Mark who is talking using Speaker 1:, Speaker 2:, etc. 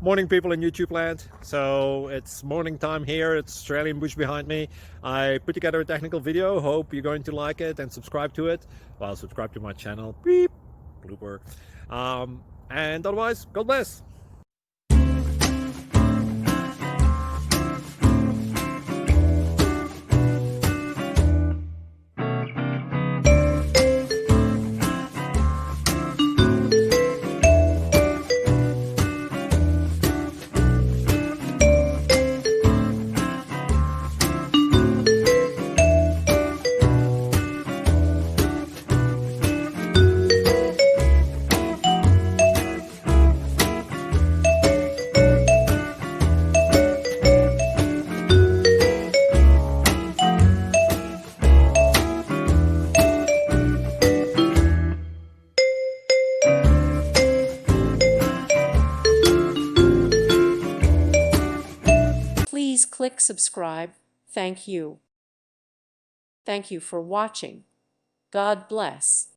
Speaker 1: Morning, people in YouTube land. So it's morning time here. It's Australian bush behind me. I put together a technical video. Hope you're going to like it and subscribe to it. Well, subscribe to my channel. Beep. Blooper. And otherwise, God bless.
Speaker 2: Please click subscribe. Thank you. Thank you for watching. God bless.